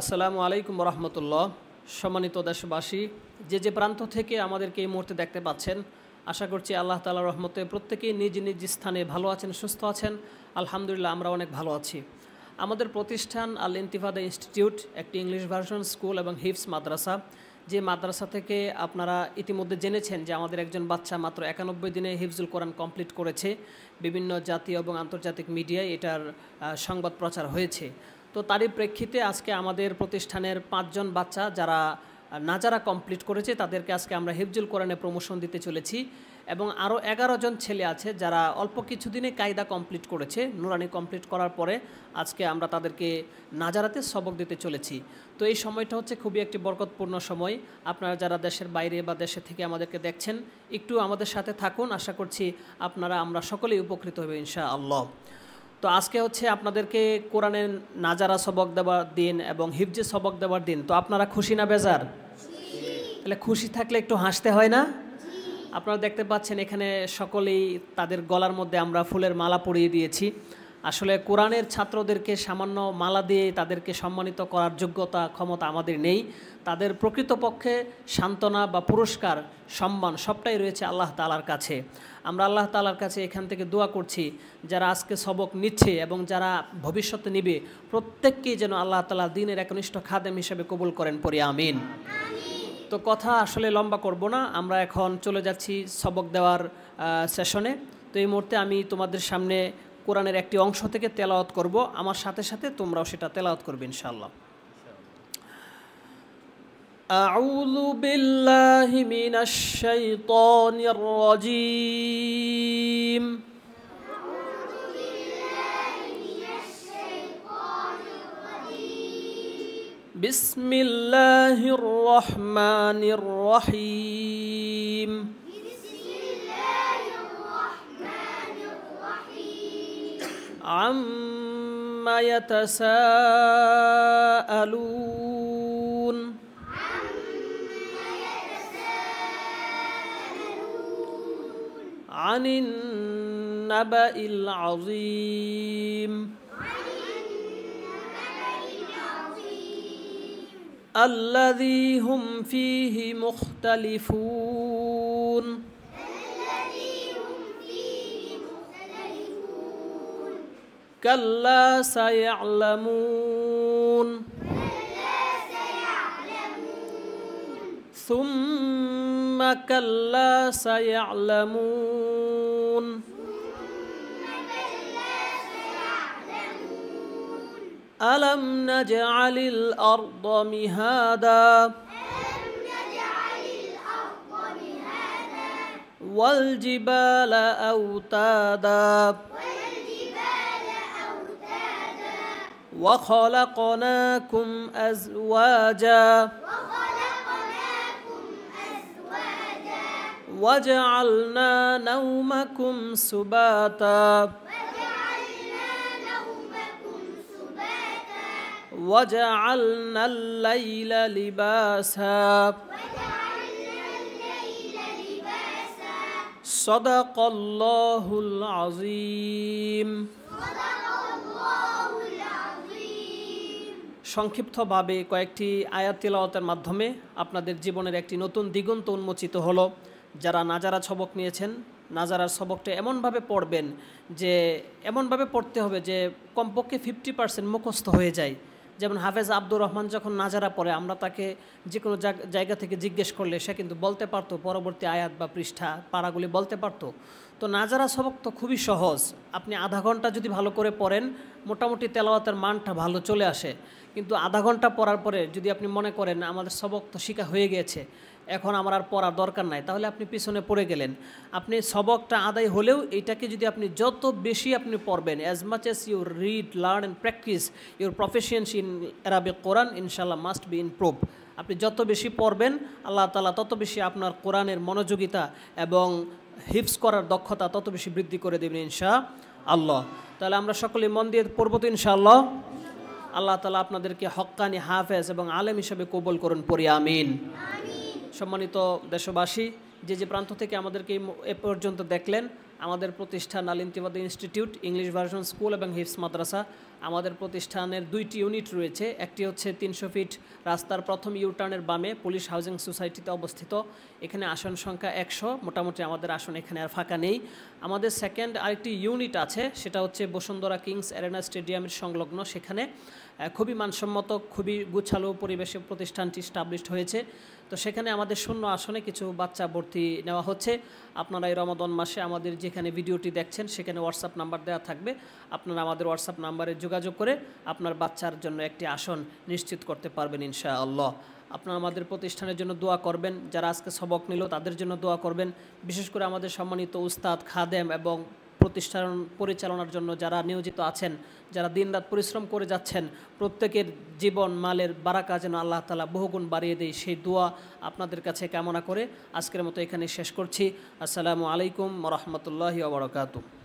আসসালামু আলাইকুম রহমতুল্লাহ। সম্মানিত দেশবাসী, যে যে প্রান্ত থেকে আমাদেরকে এই মুহূর্তে দেখতে পাচ্ছেন, আশা করছি আল্লাহ তাআলার রহমতে প্রত্যেকেই নিজ নিজ স্থানে ভালো আছেন, সুস্থ আছেন। আলহামদুলিল্লাহ, আমরা অনেক ভালো আছি। আমাদের প্রতিষ্ঠান আল ইন্তিফাদা ইনস্টিটিউট একটি ইংলিশ ভার্সন স্কুল এবং হিফজ মাদ্রাসা। যে মাদ্রাসা থেকে আপনারা ইতিমধ্যে জেনেছেন যে আমাদের একজন বাচ্চা মাত্র 91 দিনে হিফজুল কোরআন কমপ্লিট করেছে। বিভিন্ন জাতীয় এবং আন্তর্জাতিক মিডিয়ায় এটার সংবাদ প্রচার হয়েছে। তো তারই প্রেক্ষিতে আজকে আমাদের প্রতিষ্ঠানের 5 জন বাচ্চা যারা কমপ্লিট করেছে তাদেরকে আজকে আমরা হিফজুল কোরআনে প্রমোশন দিতে চলেছি। এবং আরও 11 জন ছেলে আছে যারা অল্প কিছুদিনে কায়দা কমপ্লিট করেছে, নুরানি কমপ্লিট করার পরে আজকে আমরা তাদেরকে নাজারাতে সবক দিতে চলেছি। তো এই সময়টা হচ্ছে খুবই একটি বরকতপূর্ণ সময়। আপনারা যারা দেশের বাইরে বা দেশে থেকে আমাদেরকে দেখছেন, একটু আমাদের সাথে থাকুন। আশা করছি আমরা সকলেই উপকৃত হবে ইনশাআল্লাহ। তো আজকে হচ্ছে আপনাদেরকে কোরআনের নাজারা সবক দেওয়ার দিন এবং হিফজে সবক দেওয়ার দিন। তো আপনারা খুশি না বেজার? তাহলে খুশি থাকলে একটু হাসতে হয় না? আপনারা দেখতে পাচ্ছেন এখানে সকলেই তাদের গলার মধ্যে আমরা ফুলের মালা পরিয়ে দিয়েছি। আসলে কোরআনের ছাত্রদেরকে সামান্য মালা দিয়ে তাদেরকে সম্মানিত করার যোগ্যতা ক্ষমতা আমাদের নেই। তাদের প্রকৃতপক্ষে সান্ত্বনা বা পুরস্কার সম্মান সবটাই রয়েছে আল্লাহ তাআলার কাছে। আমরা আল্লাহ তাআলার কাছে এখান থেকে দোয়া করছি, যারা আজকে সবক নিচ্ছে এবং যারা ভবিষ্যতে নিবে, প্রত্যেককেই যেন আল্লাহ তাআলা দ্বীনের একনিষ্ঠ খাদেম হিসেবে কবুল করেন, পড়ি আমিন। তো কথা আসলে লম্বা করব না, আমরা এখন চলে যাচ্ছি সবক দেওয়ার সেশনে। তো এই মুহূর্তে আমি তোমাদের সামনে কোরআনের একটি অংশ থেকে তেলাওয়াত করব, আমার সাথে সাথে তোমরাও সেটা তেলাওয়াত করবে ইনশাআল্লাহ। আউযু বিল্লাহি মিনাশ শাইতানির রাজীম। বিসমিল্লাহির রহমানির রহিম। عما يتساءلون عن النبأ العظيم الذي هم فيه مختلفون كلا سيعلمون ثم كلا سيعلمون ألم نجعل الأرض مهادا والجبال أوتادا وخلقناكم أزواجا وجعلنا نومكم سباتا وجعلنا الليل لباسا صدق الله العظيم। সংক্ষিপ্তভাবে কয়েকটি আয়াত তিলাওয়াতের মাধ্যমে আপনাদের জীবনের একটি নতুন দিগন্ত উন্মোচিত হলো। যারা নাজারা সবক নিয়েছেন, নাজারার সবকটা এমনভাবে পড়বেন যে এমনভাবে পড়তে হবে যে কমপক্ষে 50% মুখস্থ হয়ে যায়। যেমন হাফেজ আব্দুর রহমান যখন নাজারা পড়ে, আমরা তাকে যে কোনো জায়গা থেকে জিজ্ঞেস করলে সে কিন্তু বলতে পারতো, পরবর্তী আয়াত বা পৃষ্ঠা পারাগুলি বলতে পারতো। তো নাজারা সবক তো খুবই সহজ। আপনি আধা ঘন্টা যদি ভালো করে পড়েন, মোটামুটি তেলাওয়াতের মানটা ভালো চলে আসে। কিন্তু আধা ঘন্টা পড়ার পরে যদি আপনি মনে করেন আমাদের সবক তো শিখা হয়ে গেছে, এখন আমার আর পড়ার দরকার নাই, তাহলে আপনি পিছনে পড়ে গেলেন। আপনি সবকটা আদায় হলেও এইটাকে যদি আপনি যত বেশি আপনি পড়বেন, as much as you read, learn and practice your proficiency in Arabic Quran ইনশাআল্লাহ মাস্ট বি ইমপ্রুভ। আপনি যত বেশি পড়বেন, আল্লাহ তাআলা তত বেশি আপনার কোরআনের মনোযোগিতা এবং হিফজ করার দক্ষতা তত বেশি বৃদ্ধি করে দেবেন ইনশাআল্লাহ। তাহলে আমরা সকলে মন দিয়ে পড়ব তো ইনশাআল্লাহ। আল্লাহ তাআলা আপনাদেরকে হক্কানি হাফেজ এবং আলেম হিসেবে কবুল করুন, পড়ি আমিন। সম্মানিত দেশবাসী, যে যে প্রান্ত থেকে আমাদেরকে এ পর্যন্ত দেখলেন, আমাদের প্রতিষ্ঠান আল ইনতিবাদী ইনস্টিটিউট, ইংলিশ ভার্সন স্কুল এবং হিফস মাদ্রাসা। আমাদের প্রতিষ্ঠানের 2টি ইউনিট রয়েছে। একটি হচ্ছে 300 ফিট রাস্তার প্রথম ইউটার্নের বামে পুলিশ হাউজিং সোসাইটিতে অবস্থিত। এখানে আসন সংখ্যা 100, মোটামুটি আমাদের আসন এখানে আর ফাঁকা নেই। আমাদের সেকেন্ড আরেকটি ইউনিট আছে, সেটা হচ্ছে বসুন্ধরা কিংস অ্যারেনা স্টেডিয়ামের সংলগ্ন। সেখানে খুবই মানসম্মত, খুবই গুছালো পরিবেশে প্রতিষ্ঠানটি স্টাবলিশড হয়েছে। তো সেখানে আমাদের শূন্য আসনে কিছু বাচ্চা ভর্তি নেওয়া হচ্ছে। আপনারা এই রমাদান মাসে আমাদের যেখানে ভিডিওটি দেখছেন সেখানে হোয়াটসঅ্যাপ নাম্বার দেওয়া থাকবে। আপনারা আমাদের হোয়াটসঅ্যাপ নাম্বারে যোগাযোগ করে আপনার বাচ্চার জন্য একটি আসন নিশ্চিত করতে পারবেন ইনশাআল্লাহ। আপনারা আমাদের প্রতিষ্ঠানের জন্য দোয়া করবেন, যারা আজকে সবক নিল তাদের জন্য দোয়া করবেন। বিশেষ করে আমাদের সম্মানিত উস্তাদ, খাদেম এবং প্রতিষ্ঠান পরিচালনার জন্য যারা নিয়োজিত আছেন, যারা দিনরাত পরিশ্রম করে যাচ্ছেন, প্রত্যেকের জীবন মালের বারাকা যেন আল্লাহ তাআলা বহুগুণ বাড়িয়ে দেয়, সেই দোয়া আপনাদের কাছে কামনা করে আজকের মতো এখানে শেষ করছি। আসসালামু আলাইকুম ওয়া রাহমাতুল্লাহি ওয়া বারাকাতুহু।